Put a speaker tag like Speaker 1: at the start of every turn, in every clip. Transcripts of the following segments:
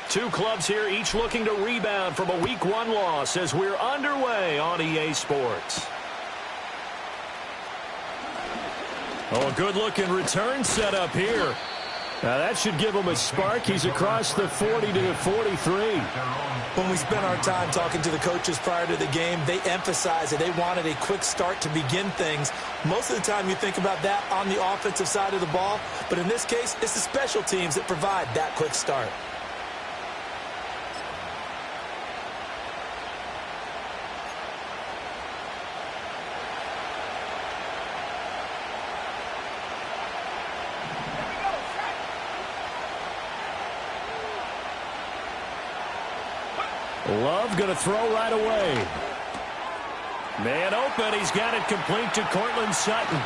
Speaker 1: Two clubs here, each looking to rebound from a Week 1 loss as we're underway on EA Sports. Oh, a good-looking return set up here. Now, that should give him a spark. He's across the 40 to the 43.
Speaker 2: When we spent our time talking to the coaches prior to the game, they emphasized that they wanted a quick start to begin things. Most of the time you think about that on the offensive side of the ball, but in this case, it's the special teams that provide that quick start.
Speaker 1: Love going to throw right away. Man open. He's got it complete to Cortland Sutton.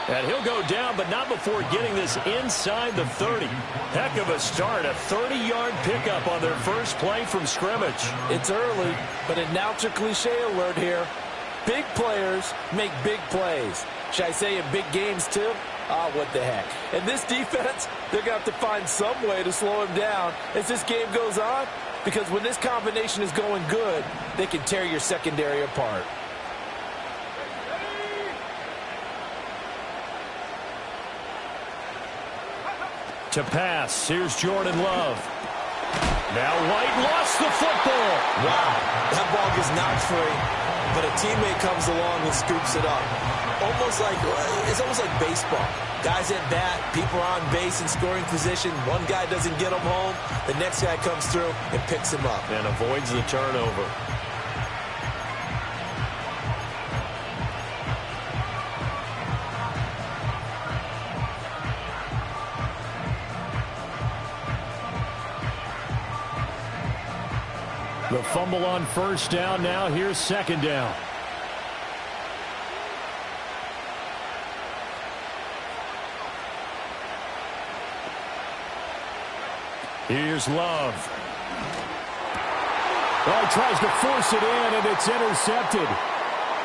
Speaker 1: And he'll go down, but not before getting this inside the 30. Heck of a start. A 30-yard pickup on their first play from scrimmage.
Speaker 2: It's early, but announcer cliche alert here. Big players make big plays. Should I say in big games too? Ah, what the heck. And this defense, they're going to have to find some way to slow him down as this game goes on. Because when this combination is going good, they can tear your secondary apart.
Speaker 1: To pass, here's Jordan Love. Now White lost the football.
Speaker 2: Wow, that ball gets knocked free, but a teammate comes along and scoops it up. It's almost like baseball. Guys at bat, people are on base in scoring position. One guy doesn't get him home. The next guy comes through and picks him up.
Speaker 1: And avoids the turnover. The fumble on first down. Now here's second down. Here's Love. Oh, he tries to force it in, and it's intercepted.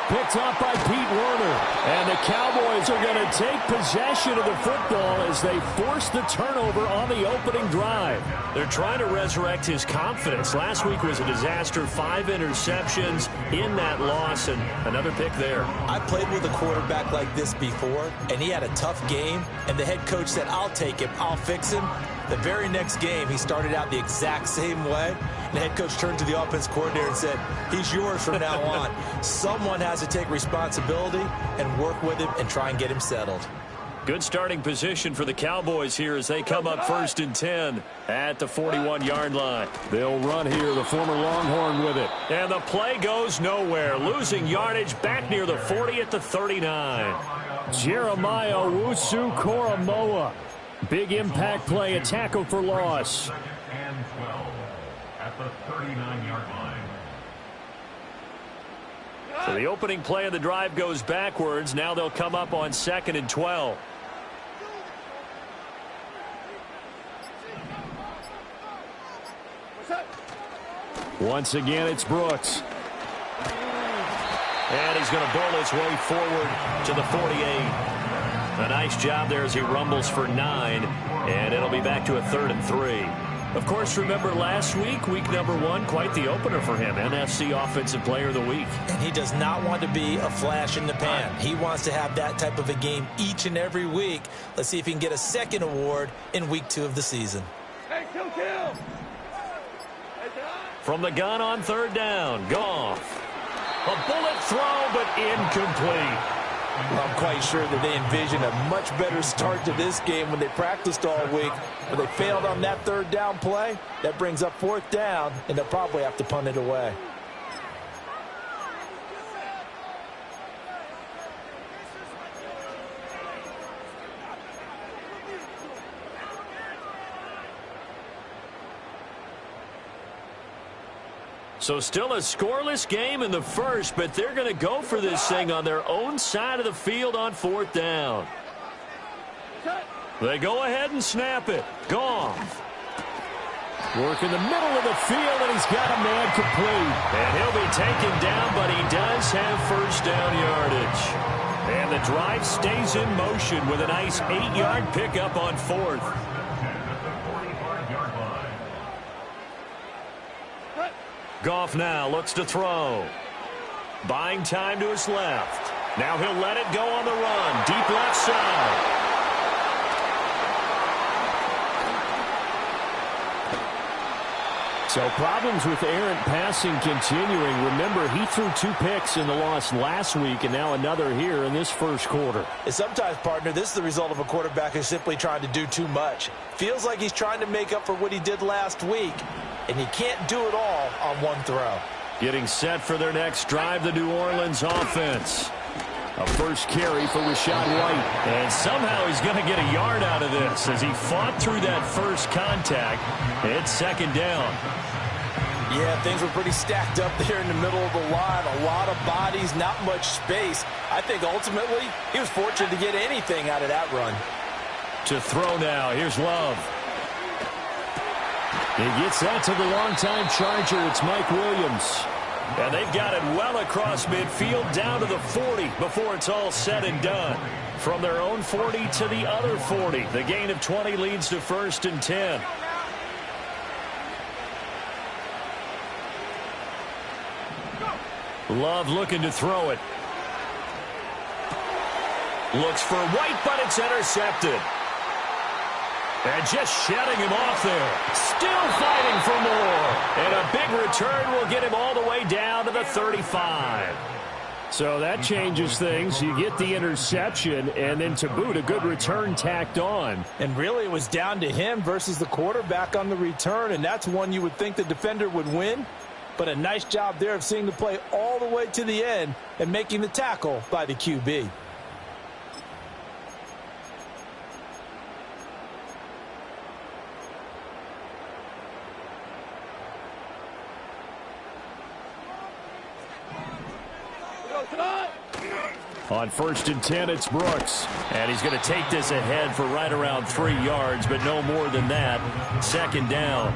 Speaker 1: Picked up by Pete Werner. And the Cowboys are going to take possession of the football as they force the turnover on the opening drive. They're trying to resurrect his confidence. Last week was a disaster. 5 interceptions in that loss, and another pick there.
Speaker 2: I played with a quarterback like this before, and he had a tough game, and the head coach said, I'll take him, I'll fix him. The very next game, he started out the exact same way. The head coach turned to the offense coordinator and said, he's yours from now on. Someone has to take responsibility and work with him and try and get him settled.
Speaker 1: Good starting position for the Cowboys here as they come up 1st and 10 at the 41-yard line. They'll run here, the former Longhorn with it. And the play goes nowhere. Losing yardage back near the 40 at the 39. Jeremiah Owusu-Koramoah. Big impact play, a tackle for loss.
Speaker 3: And 12 at the 39-yard line.
Speaker 1: So the opening play of the drive goes backwards. Now they'll come up on 2nd and 12. Once again, it's Brooks. And he's going to bowl his way forward to the 48. A nice job there as he rumbles for 9, and it'll be back to a 3rd and 3. Of course, remember last week, week number 1, quite the opener for him, NFC Offensive Player of the Week.
Speaker 2: And he does not want to be a flash in the pan. He wants to have that type of a game each and every week. Let's see if he can get a second award in week 2 of the season.
Speaker 4: Hey, kill.
Speaker 1: From the gun on 3rd down, Goff. A bullet throw, but incomplete.
Speaker 2: I'm quite sure that they envisioned a much better start to this game when they practiced all week. But they failed on that 3rd down play. That brings up 4th down, and they'll probably have to punt it away.
Speaker 1: So still a scoreless game in the first, but they're going to go for this thing on their own side of the field on 4th down. They go ahead and snap it. Goff. Work in the middle of the field, and he's got a man complete. And he'll be taken down, but he does have first down yardage. And the drive stays in motion with a nice 8-yard pickup on fourth. Goff now looks to throw. Buying time to his left. Now he'll let it go on the run. Deep left side. So problems with errant passing continuing. Remember, he threw 2 picks in the loss last week, and now another here in this first quarter.
Speaker 2: And sometimes, partner, this is the result of a quarterback who's simply trying to do too much. Feels like he's trying to make up for what he did last week, and you can't do it all on one throw.
Speaker 1: Getting set for their next drive, the New Orleans offense. A first carry for Rachaad White. And somehow he's going to get a yard out of this as he fought through that first contact. It's second down.
Speaker 2: Yeah, things were pretty stacked up there in the middle of the line. A lot of bodies, not much space. I think ultimately he was fortunate to get anything out of that run.
Speaker 1: To throw now. Here's Love. He gets that to the longtime Charger. It's Mike Williams. And they've got it well across midfield down to the 40 before it's all said and done. From their own 40 to the other 40. The gain of 20 leads to first and 10. Love looking to throw it. Looks for White, but it's intercepted. And just shutting him off there. Still fighting for more. And a big return will get him all the way down to the 35. So that changes things. You get the interception, and then to boot, a good return tacked on.
Speaker 2: And really, it was down to him versus the quarterback on the return, and that's one you would think the defender would win. But a nice job there of seeing the play all the way to the end and making the tackle by the QB.
Speaker 1: On first and 10, it's Brooks. And he's going to take this ahead for right around 3 yards, but no more than that. Second down.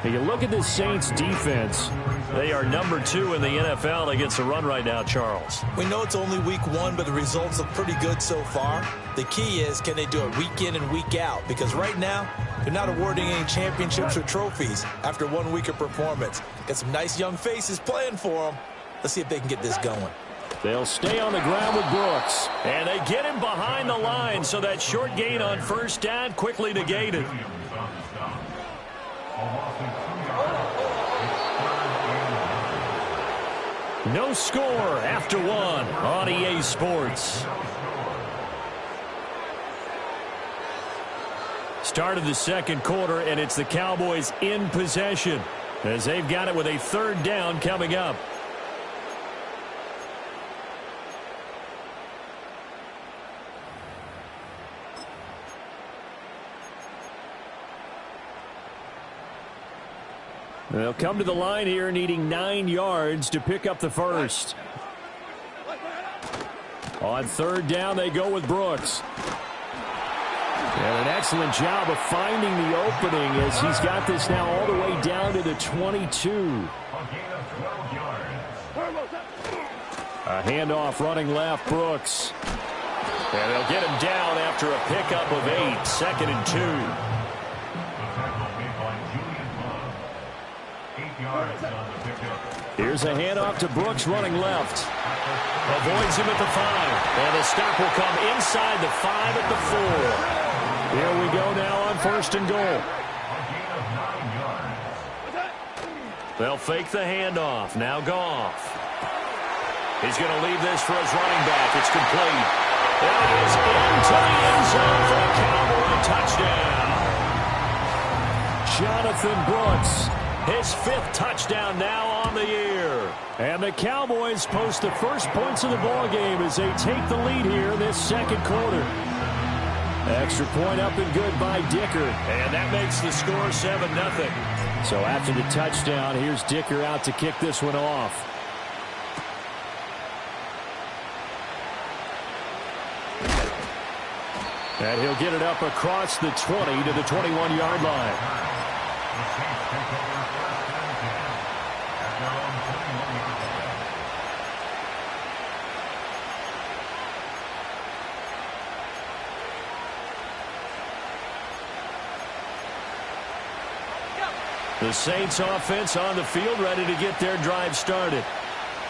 Speaker 1: Now you look at this Saints defense. They are number 2 in the NFL against the run right now, Charles.
Speaker 2: We know it's only week 1, but the results look pretty good so far. The key is, can they do it week in and week out? Because right now, they're not awarding any championships or trophies after 1 week of performance. Got some nice young faces playing for them. Let's see if they can get this going.
Speaker 1: They'll stay on the ground with Brooks. And they get him behind the line, so that short gain on first down quickly negated. No score after 1 on EA Sports. Start of the second quarter, and it's the Cowboys in possession as they've got it with a third down coming up. They'll come to the line here needing 9 yards to pick up the first. On third down, they go with Brooks. And an excellent job of finding the opening as he's got this now all the way down to the 22. A handoff running left, Brooks. And they'll get him down after a pickup of 8, second and 2. Here's a handoff to Brooks running left. Avoids him at the 5. And the stop will come inside the 5 at the 4. Here we go now on first and goal. They'll fake the handoff. Now Goff. He's going to leave this for his running back. It's complete. And it is into the end zone for a Cowboy touchdown. Jonathan Brooks. His 5th touchdown now on the year. And the Cowboys post the first points of the ballgame as they take the lead here in this second quarter. Extra point up and good by Dicker. And that makes the score 7-0. So after the touchdown, here's Dicker out to kick this one off. And he'll get it up across the 20 to the 21-yard line.
Speaker 3: Saints take over 1st and 10 at their own 21-yard line.
Speaker 1: The Saints offense on the field, ready to get their drive started.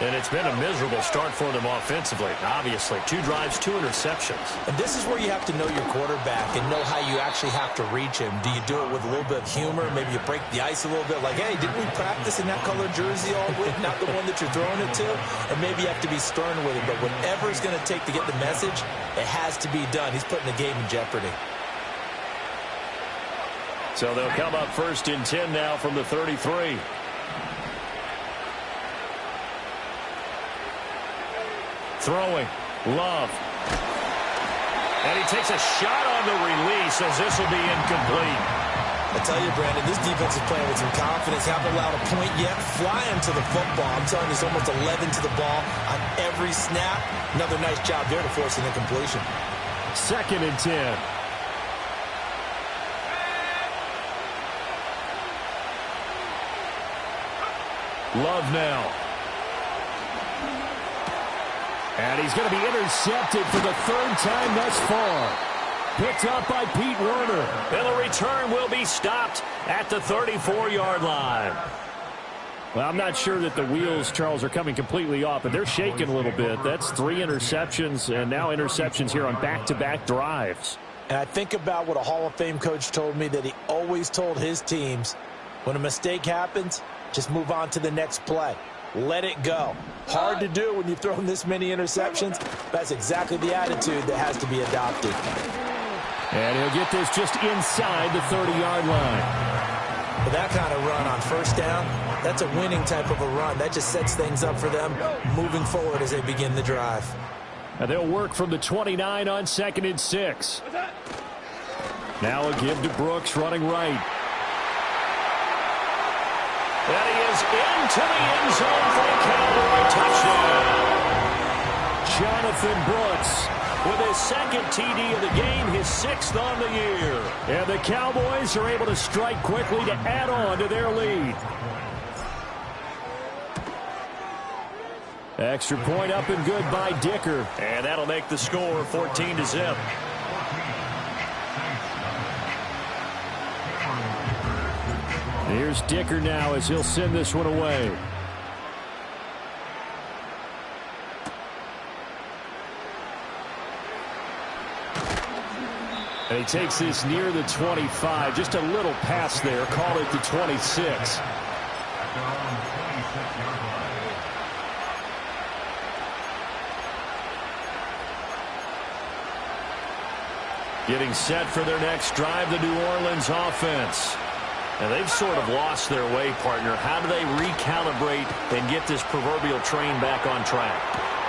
Speaker 1: And it's been a miserable start for them offensively. Obviously, 2 drives, 2 interceptions.
Speaker 2: And this is where you have to know your quarterback and know how you actually have to reach him. Do you do it with a little bit of humor? Maybe you break the ice a little bit, like, hey, didn't we practice in that color jersey all week, not the one that you're throwing it to? Or maybe you have to be stern with him. But whatever it's going to take to get the message, it has to be done. He's putting the game in jeopardy.
Speaker 1: So they'll come up 1st and 10 now from the 33. Throwing, Love. And he takes a shot on the release as this will be incomplete.
Speaker 2: I tell you, Brandon, this defense is playing with some confidence. Haven't allowed a point yet. Flying to the football. I'm telling you, it's almost 11 to the ball on every snap. Another nice job there to force an incompletion.
Speaker 1: 2nd and 10. Love now. And he's going to be intercepted for the 3rd time thus far. Picked up by Pete Werner. And the return will be stopped at the 34-yard line. Well, I'm not sure that the wheels, Charles, are coming completely off, but they're shaking a little bit. That's 3 interceptions, and now interceptions here on back-to-back drives.
Speaker 2: And I think about what a Hall of Fame coach told me, that he always told his teams, when a mistake happens, just move on to the next play. Let it go. Hard to do when you've thrown this many interceptions. That's exactly the attitude that has to be adopted.
Speaker 1: And he'll get this just inside the 30-yard line.
Speaker 2: With that kind of run on 1st down, that's a winning type of a run. That just sets things up for them moving forward as they begin the drive.
Speaker 1: And they'll work from the 29 on 2nd and 6. Now a give to Brooks running right. And he is into the end zone for a Cowboy touchdown. Jonathan Brooks with his 2nd TD of the game, his 6th on the year. And the Cowboys are able to strike quickly to add on to their lead. Extra point up and good by Dicker. And that'll make the score 14-0. Here's Dicker now as he'll send this one away. And he takes this near the 25. Just a little pass there. Call it the 26. Getting set for their next drive, the New Orleans offense. And they've sort of lost their way, partner. How do they recalibrate and get this proverbial train back on track?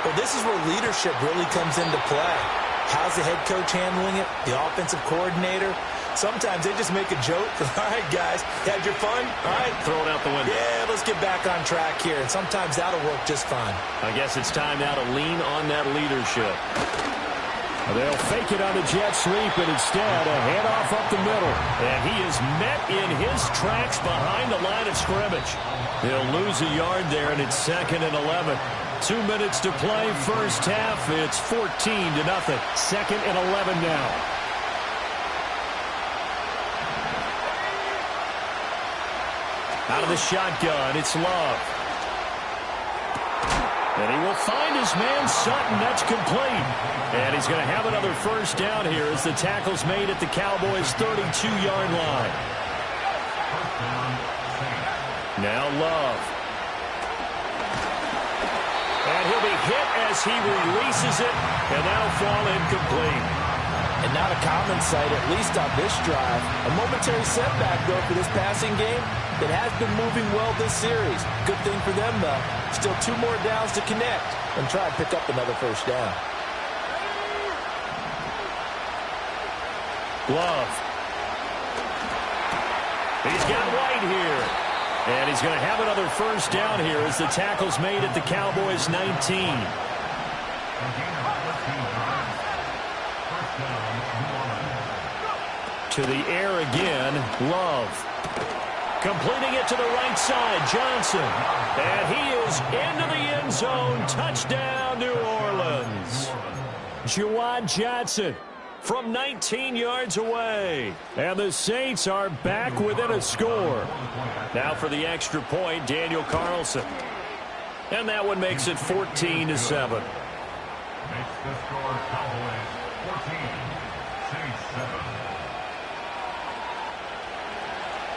Speaker 2: Well, this is where leadership really comes into play. How's the head coach handling it? The offensive coordinator? Sometimes they just make a joke. All right, guys, had your fun? All right.
Speaker 1: Throw it out the window.
Speaker 2: Yeah, let's get back on track here. And sometimes that'll work just fine.
Speaker 1: I guess it's time now to lean on that leadership. They'll fake it on the jet sweep, and instead a handoff up the middle. And he is met in his tracks behind the line of scrimmage. He'll lose a yard there, and it's 2nd and 11. 2 minutes to play, 1st half. It's 14-0. 2nd and 11 now. Out of the shotgun, it's Love. And he will find his man, Sutton. That's complete. And he's going to have another 1st down here as the tackle's made at the Cowboys' 32-yard line. Now Love. And he'll be hit as he releases it, and that'll fall incomplete.
Speaker 2: And not a common sight, at least on this drive. A momentary setback, though, for this passing game that has been moving well this series. Good thing for them, though. Still 2 more downs to connect and try and pick up another 1st down.
Speaker 1: Love. He's got White here. And he's going to have another 1st down here as the tackle's made at the Cowboys' 19. To the air again, Love. Completing it to the right side, Johnson. And he is into the end zone. Touchdown, New Orleans. Juwan Johnson from 19 yards away. And the Saints are back within a score. Now for the extra point, Daniel Carlson. And that one makes it 14-7.
Speaker 3: Makes the score Cowboys 14, Saints 7.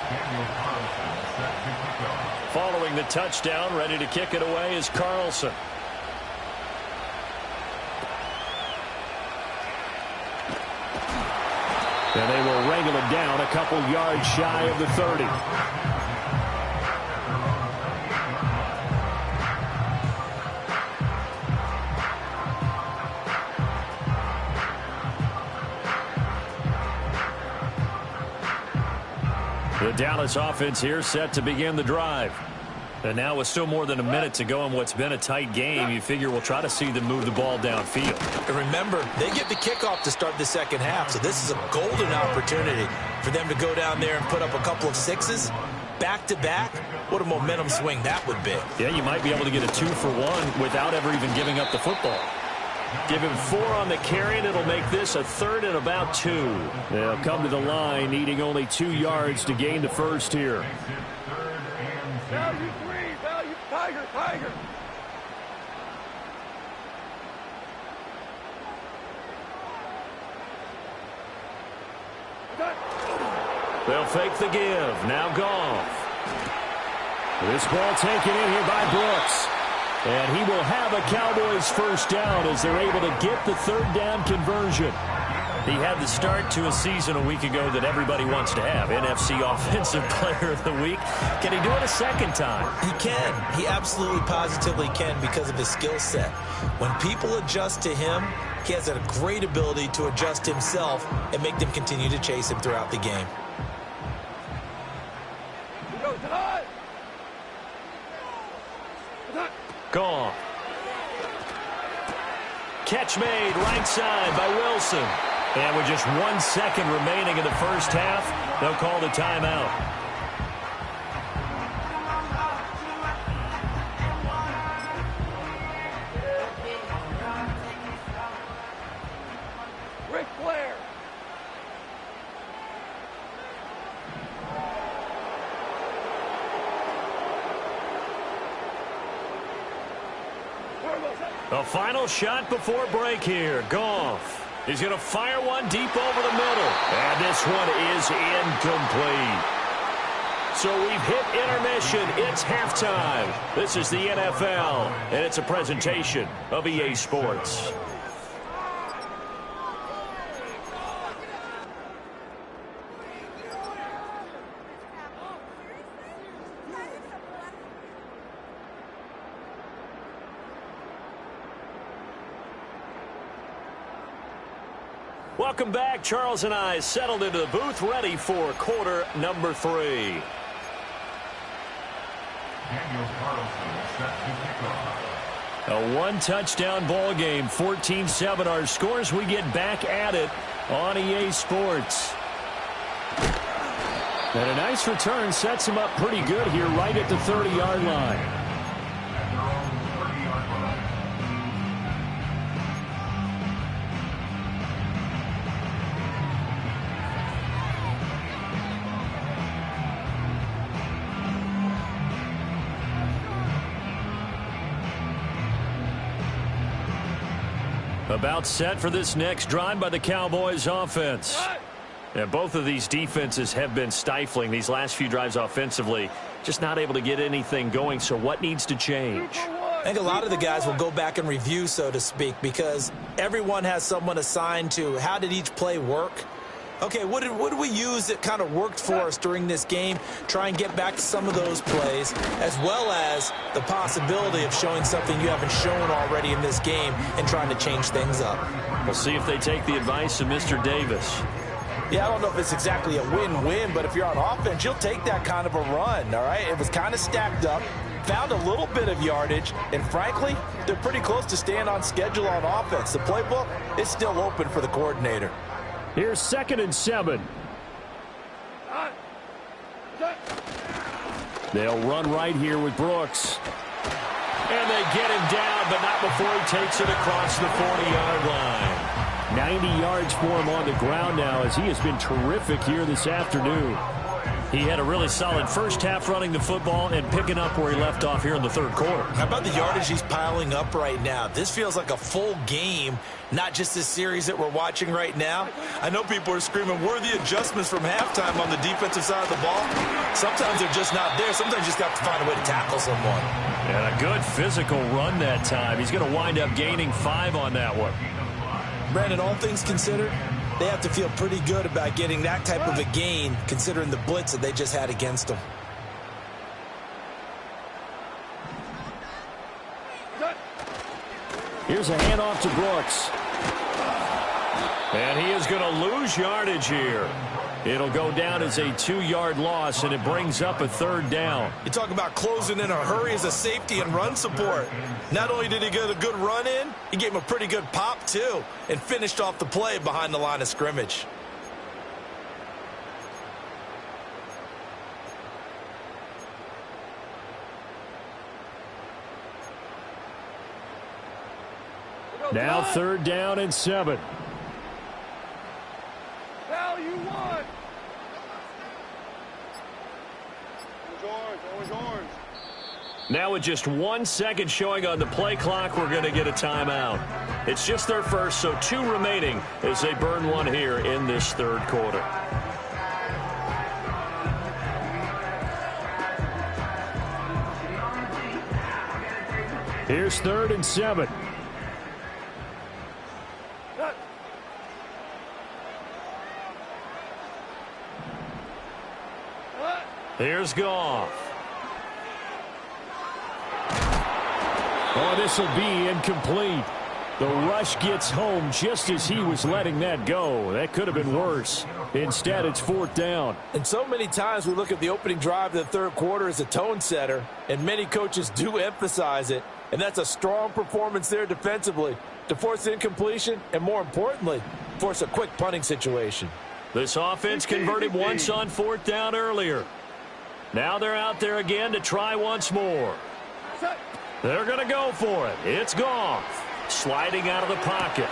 Speaker 3: Daniel Carlson set to kick off.
Speaker 1: Following the touchdown, ready to kick it away is Carlson. And they will wrangle it down a couple yards shy of the 30. The Dallas offense here set to begin the drive. And now with still more than a minute to go in what's been a tight game, you figure we'll try to see them move the ball downfield.
Speaker 2: And remember, they get the kickoff to start the second half, so this is a golden opportunity for them to go down there and put up a couple of sixes back-to-back. What a momentum swing that would be.
Speaker 1: Yeah, you might be able to get a 2-for-1 without ever even giving up the football. Give him 4 on the carry, and it'll make this a 3rd and about 2. They'll come to the line, needing only 2 yards to gain the first here.
Speaker 4: Value 3, value, Tiger, Tiger.
Speaker 1: They'll fake the give. Now Goff. This ball taken in here by Brooks. And he will have a Cowboys first down as they're able to get the 3rd down conversion. He had the start to a season a week ago that everybody wants to have. NFC Offensive Player of the Week. Can he do it a second time?
Speaker 2: He can. He absolutely positively can because of his skill set. When people adjust to him, he has a great ability to adjust himself and make them continue to chase him throughout the game.
Speaker 1: Gone. Catch made right side by Wilson. And with just 1 second remaining in the first half, they'll call the timeout.
Speaker 4: Ric Flair.
Speaker 1: A final shot before break here. Goff. He's going to fire one deep over the middle. And this one is incomplete. So we've hit intermission. It's halftime. This is the NFL, and it's a presentation of EA Sports. Welcome back. Charles and I settled into the booth, ready for quarter number 3.
Speaker 3: Daniel Carlson set to kick off.
Speaker 1: A 1-touchdown ball game, 14-7 our scores. We get back at it on EA Sports. And a nice return sets him up pretty good here right at the 30-yard line. About set for this next drive by the Cowboys offense. And both of these defenses have been stifling these last few drives offensively. Just not able to get anything going, so what needs to change?
Speaker 2: I think a lot of the guys will go back and review, so to speak, because everyone has someone assigned to how did each play work. Okay, what did we use that kind of worked for us during this game? Try and get back to some of those plays, as well as the possibility of showing something you haven't shown already in this game and trying to change things up.
Speaker 1: We'll see if they take the advice of Mr. Davis.
Speaker 2: Yeah, I don't know if it's exactly a win-win, but if you're on offense, you'll take that kind of a run, all right? It was kind of stacked up, found a little bit of yardage, and frankly, they're pretty close to staying on schedule on offense. The playbook is still open for the coordinator.
Speaker 1: Here's 2nd and 7. They'll run right here with Brooks. And they get him down, but not before he takes it across the 40-yard line. 90 yards for him on the ground now, as he has been terrific here this afternoon. He had a really solid first half running the football and picking up where he left off here in the third quarter.
Speaker 2: How about the yardage he's piling up right now? This feels like a full game, not just this series that we're watching right now. I know people are screaming, where are the adjustments from halftime on the defensive side of the ball? Sometimes they're just not there. Sometimes you just have to find a way to tackle someone.
Speaker 1: And a good physical run that time. He's going to wind up gaining 5 on that one.
Speaker 2: Brandon, all things considered, they have to feel pretty good about getting that type of a gain, considering the blitz that they just had against them.
Speaker 1: Here's a handoff to Brooks. And he is going to lose yardage here. It'll go down as a 2-yard loss, and it brings up a third down.
Speaker 2: You talk about closing in a hurry as a safety and run support. Not only did he get a good run in, he gave him a pretty good pop, too, and finished off the play behind the line of scrimmage.
Speaker 1: Now 3rd down and 7.
Speaker 4: Val, you won. Orange.
Speaker 1: Now with just 1 second showing on the play clock, we're going to get a timeout. It's just their first, so 2 remaining as they burn 1 here in this third quarter. Here's 3rd and 7. Here's Goff. Oh, this will be incomplete. The rush gets home just as he was letting that go. That could have been worse. Instead, it's 4th down.
Speaker 2: And so many times we look at the opening drive of the third quarter as a tone setter, and many coaches do emphasize it. And that's a strong performance there defensively to force incompletion and, more importantly, force a quick punting situation.
Speaker 1: This offense converted once on 4th down earlier. Now they're out there again to try once more. They're going to go for it. It's Goff. Sliding out of the pocket.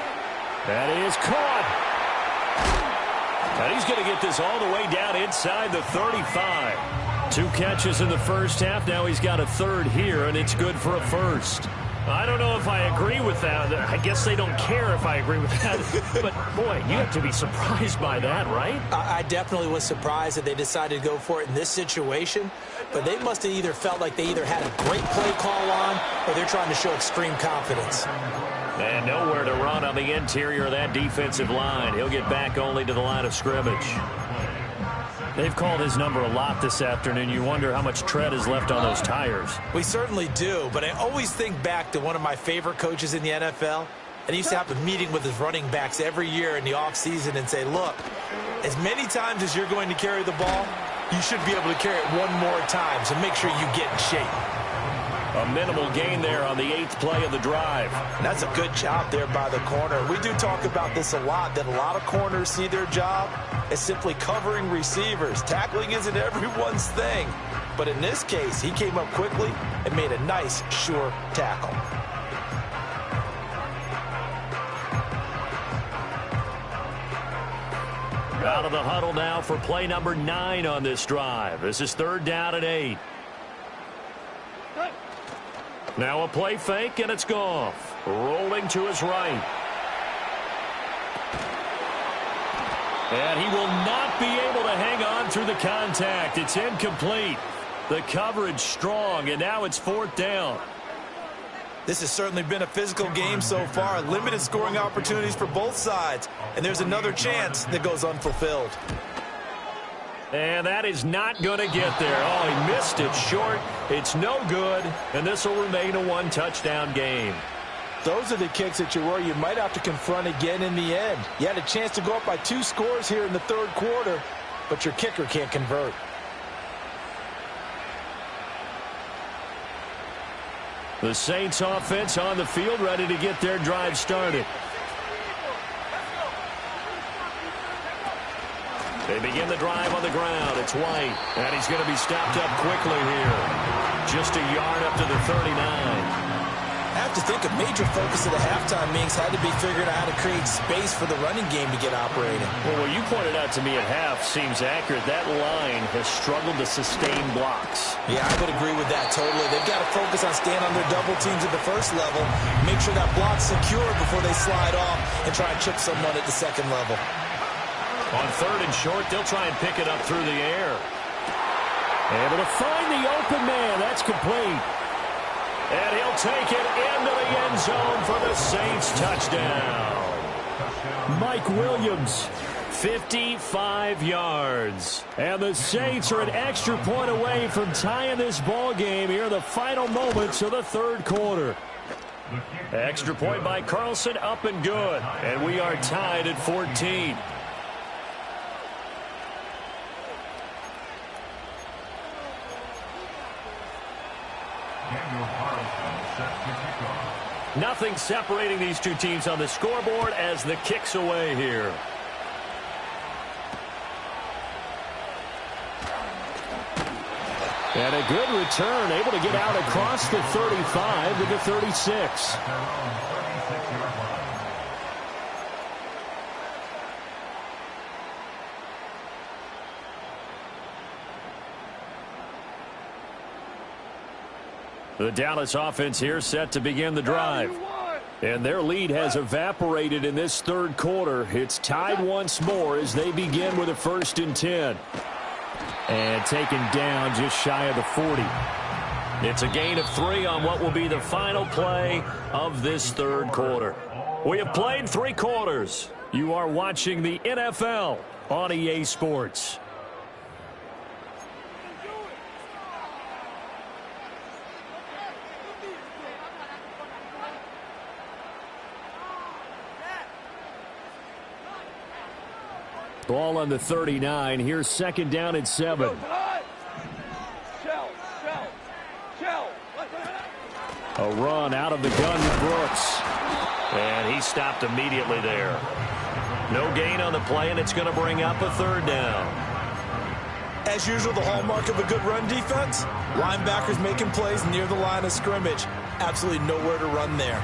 Speaker 1: That is caught. And he's going to get this all the way down inside the 35. 2 catches in the first half. Now he's got a 3rd here, and it's good for a 1st. I don't know if I agree with that. I guess they don't care if I agree with that. But, boy, you have to be surprised by that, right?
Speaker 5: I definitely was surprised that they decided to go for it in this situation. But they must have either felt like they either had a great play call on or they're trying to show extreme confidence.
Speaker 1: And nowhere to run on the interior of that defensive line. He'll get back only to the line of scrimmage. They've called his number a lot this afternoon. You wonder how much tread is left on those tires.
Speaker 2: We certainly do, but I always think back to one of my favorite coaches in the NFL. And he used to have a meeting with his running backs every year in the offseason and say, look, as many times as you're going to carry the ball, you should be able to carry it 1 more time, so make sure you get in shape.
Speaker 1: A minimal gain there on the 8th play of the drive.
Speaker 2: And that's a good job there by the corner. We do talk about this a lot, that a lot of corners see their job as simply covering receivers. Tackling isn't everyone's thing. But in this case, he came up quickly and made a nice, sure tackle.
Speaker 1: Out of the huddle now for play number 9 on this drive. This is 3rd down and 8. Now a play fake, and it's Goff. Rolling to his right. And he will not be able to hang on through the contact. It's incomplete. The coverage strong, and now it's 4th down.
Speaker 2: This has certainly been a physical game so far. Limited scoring opportunities for both sides. And there's another chance that goes unfulfilled.
Speaker 1: And that is not going to get there. Oh, he missed it short. It's no good, and this will remain a 1-touchdown game.
Speaker 2: Those are the kicks that you worry you might have to confront again in the end. You had a chance to go up by 2 scores here in the third quarter, but your kicker can't convert.
Speaker 1: The Saints offense on the field, ready to get their drive started. They begin the drive on the ground. It's White, and he's going to be stopped up quickly here. Just a yard up to the 39.
Speaker 5: I have to think a major focus of the halftime meetings had to be figuring out how to create space for the running game to get operating.
Speaker 1: Well, what you pointed out to me at half seems accurate. That line has struggled to sustain blocks.
Speaker 5: Yeah, I would agree with that totally. They've got to focus on staying on their double teams at the first level, make sure that block's secure before they slide off and try and chip someone at the second level.
Speaker 1: On third and short, they'll try and pick it up through the air. Able to find the open man. That's complete. And he'll take it into the end zone for the Saints touchdown. Mike Williams, 55 yards. And the Saints are an extra point away from tying this ball game here in the final moments of the third quarter. Extra point by Carlson, up and good. And we are tied at 14. Nothing separating these two teams on the scoreboard as the kick's away here. And a good return, able to get out across the 35 to the 36. The Dallas offense here set to begin the drive. And their lead has evaporated in this third quarter. It's tied once more as they begin with a 1st and 10. And taken down just shy of the 40. It's a gain of 3 on what will be the final play of this third quarter. We have played 3 quarters. You are watching the NFL on EA Sports. Ball on the 39. Here's 2nd down and 7. A run out of the gun to Brooks. And he stopped immediately there. No gain on the play, and it's going to bring up a 3rd down.
Speaker 5: As usual, the hallmark of a good run defense, linebackers making plays near the line of scrimmage. Absolutely nowhere to run there.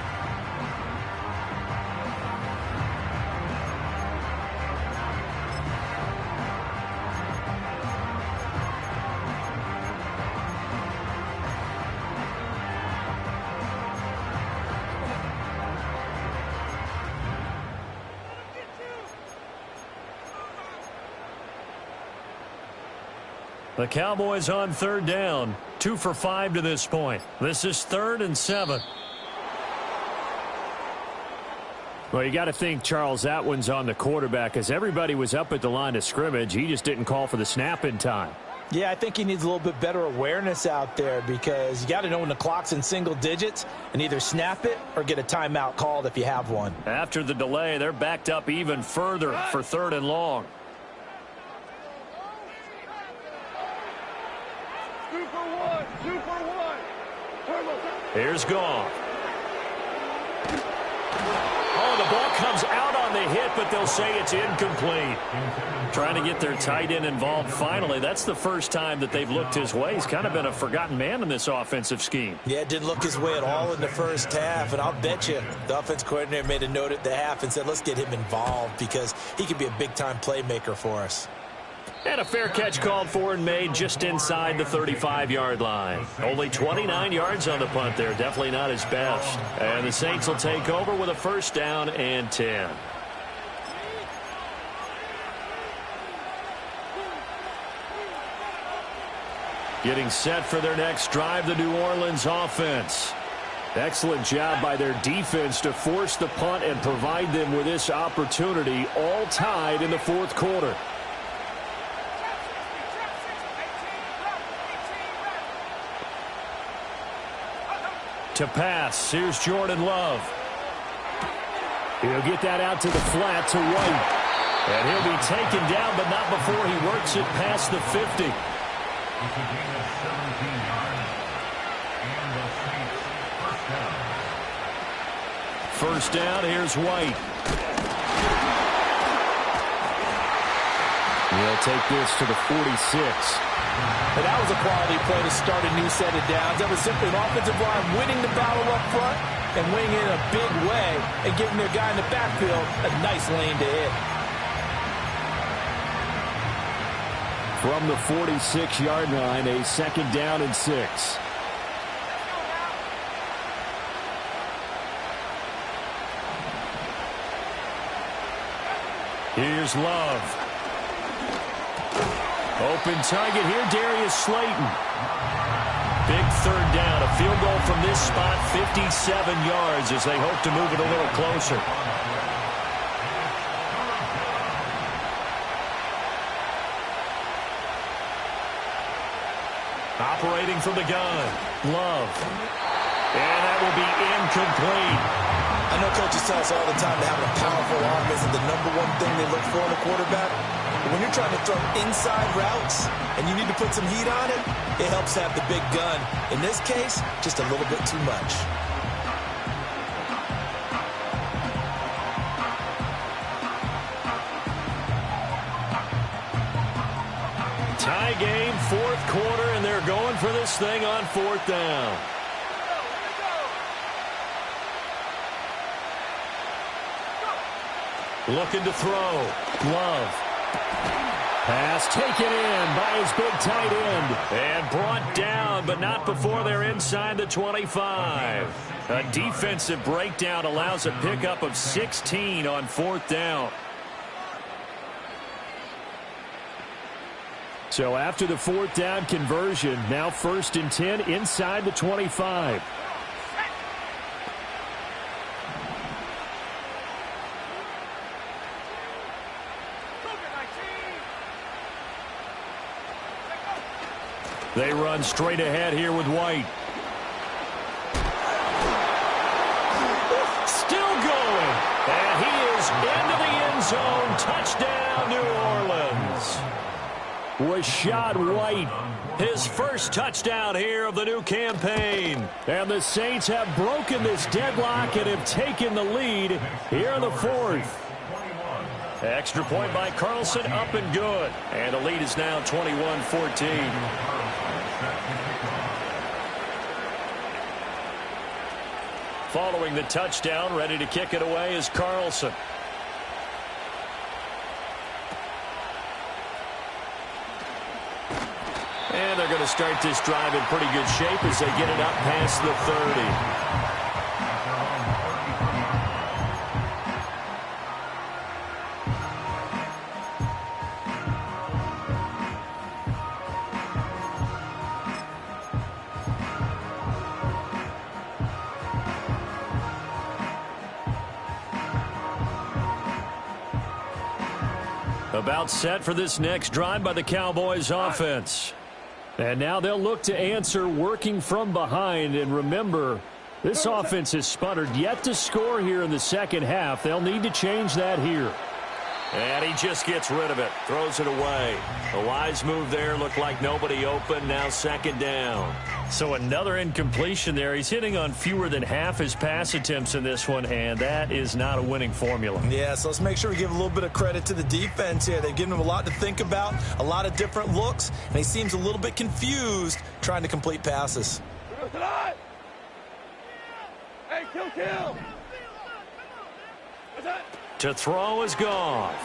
Speaker 1: The Cowboys on 3rd down. 2 for 5 to this point. This is 3rd and 7. Well, you got to think, Charles, that one's on the quarterback as everybody was up at the line of scrimmage. He just didn't call for the snap in time.
Speaker 5: Yeah, I think he needs a little bit better awareness out there because you got to know when the clock's in single digits and either snap it or get a timeout called if you have one.
Speaker 1: After the delay, they're backed up even further for 3rd and long. Here's Goff. Oh, the ball comes out on the hit, but they'll say it's incomplete. Trying to get their tight end involved finally. That's the first time that they've looked his way. He's kind of been a forgotten man in this offensive scheme.
Speaker 5: Yeah, it didn't look his way at all in the first half, and I'll bet you the offense coordinator made a note at the half and said, let's get him involved because he could be a big-time playmaker for us.
Speaker 1: And a fair catch called for and made just inside the 35-yard line. Only 29 yards on the punt there. Definitely not his best. And the Saints will take over with a 1st down and 10. Getting set for their next drive, the New Orleans offense. Excellent job by their defense to force the punt and provide them with this opportunity, all tied in the 4th quarter. To pass, here's Jordan Love. He'll get that out to the flat to White. And he'll be taken down, but not before he works it past the 50.
Speaker 3: It's a gain of 17 yards. And the Saints first down.
Speaker 1: 1st down, here's White. He'll take this to the 46.
Speaker 2: And that was a quality play to start a new set of downs. That was simply an offensive line winning the battle up front and winning in a big way and giving their guy in the backfield a nice lane to hit.
Speaker 1: From the 46-yard line, a 2nd down and 6. Here's Love. Open target here, Darius Slayton. Big 3rd down. A field goal from this spot, 57 yards as they hope to move it a little closer. Operating from the gun. Love. And that will be incomplete.
Speaker 2: I know coaches tell us all the time that having a powerful arm isn't the #1 thing they look for in a quarterback. But when you're trying to throw inside routes and you need to put some heat on it, it helps have the big gun. In this case, just a little bit too much.
Speaker 1: Tie game, 4th quarter, and they're going for this thing on 4th down. Looking to throw. Love. Pass taken in by his big tight end. And brought down, but not before they're inside the 25. A defensive breakdown allows a pickup of 16 on 4th down. So after the 4th down conversion, now 1st and 10 inside the 25. They run straight ahead here with White. Still going. And he is into the end zone. Touchdown, New Orleans. Rashad White, his first touchdown here of the new campaign. And the Saints have broken this deadlock and have taken the lead here in the 4th. Extra point by Carlson, up and good. And the lead is now 21-14. Following the touchdown, ready to kick it away is Carlson. And they're going to start this drive in pretty good shape as they get it up past the 30. About set for this next drive by the Cowboys offense. And now they'll look to answer working from behind. And remember, this offense has sputtered yet to score here in the 2nd half. They'll need to change that here. And he just gets rid of it. Throws it away. A wise move there. Looked like nobody open. Now 2nd down. So another incompletion there. He's hitting on fewer than half his pass attempts in this one, and that is not a winning formula.
Speaker 2: Yeah, so let's make sure we give a little bit of credit to the defense here. They've given him a lot to think about, a lot of different looks, and he seems a little bit confused trying to complete passes.
Speaker 4: Hey, kill.
Speaker 1: To throw is Goff.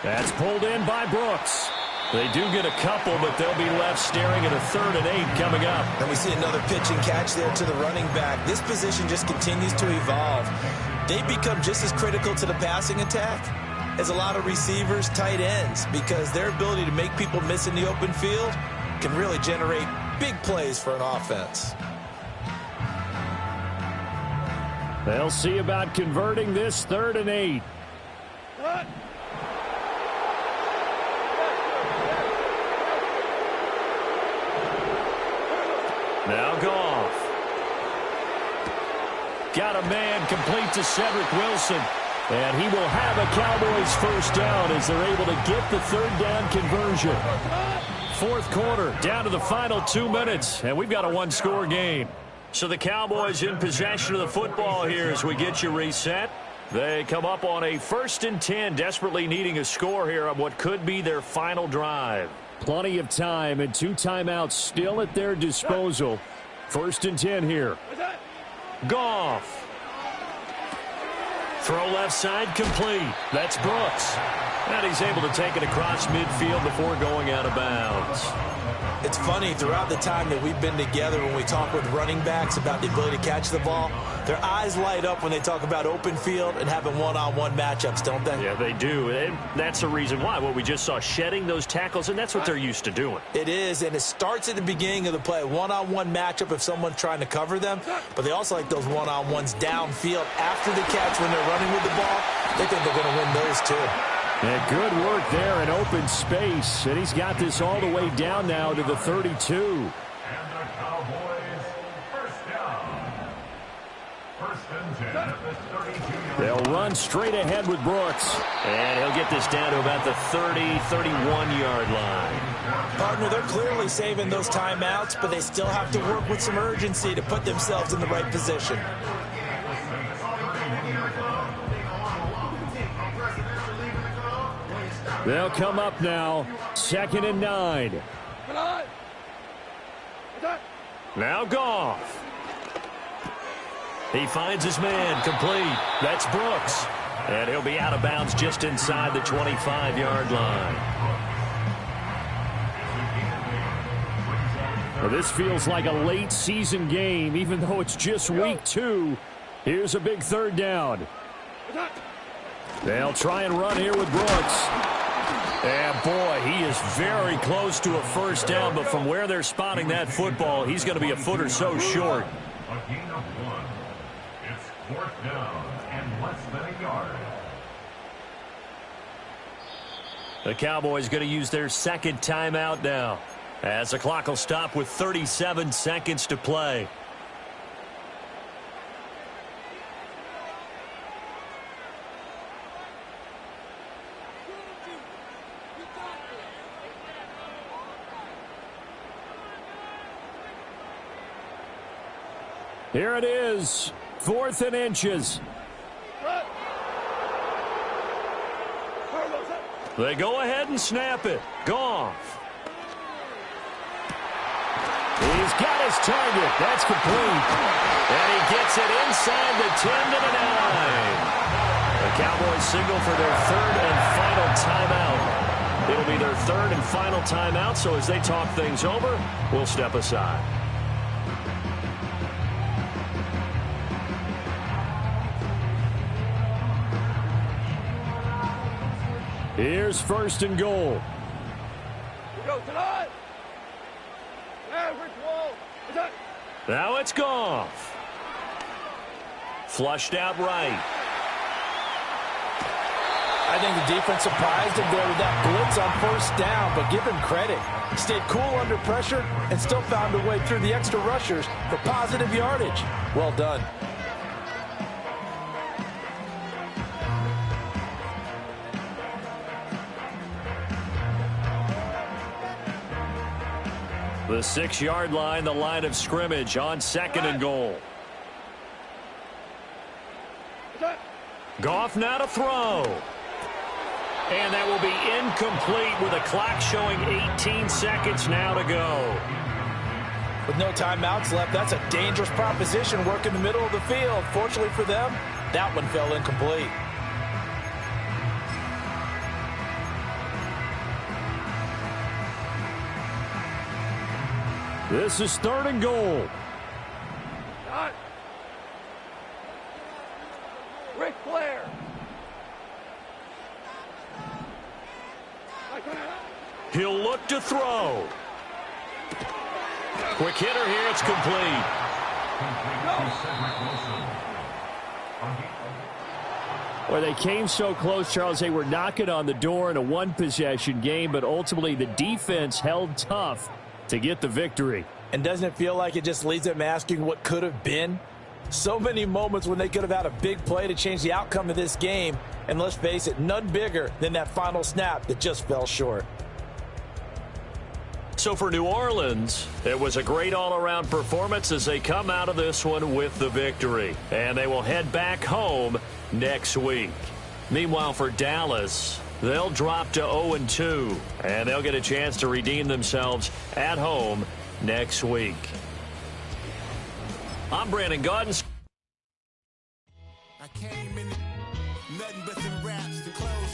Speaker 1: That's pulled in by Brooks. They do get a couple, but they'll be left staring at a 3rd and 8 coming up.
Speaker 2: And we see another pitch and catch there to the running back. This position just continues to evolve. They become just as critical to the passing attack as a lot of receivers, tight ends, because their ability to make people miss in the open field can really generate big plays for an offense.
Speaker 1: They'll see about converting this 3rd and 8. Now Goff. Got a man complete to Cedric Wilson. And he will have a Cowboys 1st down as they're able to get the 3rd down conversion. 4th quarter, down to the final 2 minutes. And we've got a 1-score game. So the Cowboys in possession of the football here as we get you reset. They come up on a 1st and 10, desperately needing a score here on what could be their final drive.
Speaker 6: Plenty of time and 2 timeouts still at their disposal. 1st and 10 here.
Speaker 1: Goff. Throw left side complete. That's Brooks. And he's able to take it across midfield before going out of bounds.
Speaker 5: It's funny, throughout the time that we've been together when we talk with running backs about the ability to catch the ball, their eyes light up when they talk about open field and having one-on-one matchups, don't they?
Speaker 1: Yeah, they do. And that's the reason why. What we just saw, shedding those tackles, and that's what they're used to doing.
Speaker 5: It is, and it starts at the beginning of the play. One-on-one matchup if someone's trying to cover them, but they also like those one-on-ones downfield after the catch when they're running with the ball. They think they're going to win those too.
Speaker 6: And good work there in open space. And he's got this all the way down now to the 32.
Speaker 3: And the Cowboys first down. 1st and 10 at the 32-yard line.
Speaker 6: They'll run straight ahead with Brooks.
Speaker 1: And he'll get this down to about the 30, 31-yard line.
Speaker 5: Partner, they're clearly saving those timeouts, but they still have to work with some urgency to put themselves in the right position.
Speaker 6: They'll come up now. 2nd and 9.
Speaker 1: Now Goff. He finds his man complete. That's Brooks. And he'll be out of bounds just inside the 25-yard line.
Speaker 6: Well, this feels like a late season game, even though it's just week 2. Here's a big 3rd down. They'll try and run here with Brooks. And, boy, he is very close to a 1st down, but from where they're spotting that football, he's going to be a foot or so short.
Speaker 3: A gain of 1. It's 4th down and less than a yard.
Speaker 1: The Cowboys going to use their 2nd timeout now, as the clock will stop with 37 seconds to play.
Speaker 6: Here it is, 4th and inches.
Speaker 1: They go ahead and snap it. Goff.
Speaker 6: He's got his target. That's complete.
Speaker 1: And he gets it inside the 10 to the 9. The Cowboys signal for their 3rd and final timeout. It'll be their 3rd and final timeout, so as they talk things over, we'll step aside.
Speaker 6: Here's 1st and goal.
Speaker 4: Go tonight. Average wall.
Speaker 1: Now it's Goff. Flushed out right.
Speaker 2: I think the defense surprised him there with that blitz on 1st down, but give him credit. He stayed cool under pressure and still found a way through the extra rushers for positive yardage. Well done.
Speaker 1: The 6-yard line, the line of scrimmage on 2nd and goal. Goff now to throw. And that will be incomplete with a clock showing 18 seconds now to go.
Speaker 2: With no timeouts left, that's a dangerous proposition working the middle of the field. Fortunately for them, that one fell incomplete.
Speaker 6: This is 3rd and goal.
Speaker 4: Ric Flair.
Speaker 1: He'll look to throw. Quick hitter here, it's complete.
Speaker 6: Well, they came so close, Charles. They were knocking on the door in a 1-possession game, but ultimately the defense held tough to get the victory.
Speaker 2: And doesn't it feel like it just leaves them asking what could have been? So many moments when they could have had a big play to change the outcome of this game. And let's face it, none bigger than that final snap that just fell short.
Speaker 1: So for New Orleans, it was a great all-around performance as they come out of this one with the victory. And they will head back home next week. Meanwhile, for Dallas, they'll drop to 0-2, and they'll get a chance to redeem themselves at home next week. I'm Brandon Gaudens.
Speaker 7: I came in nothing but some raps to close on.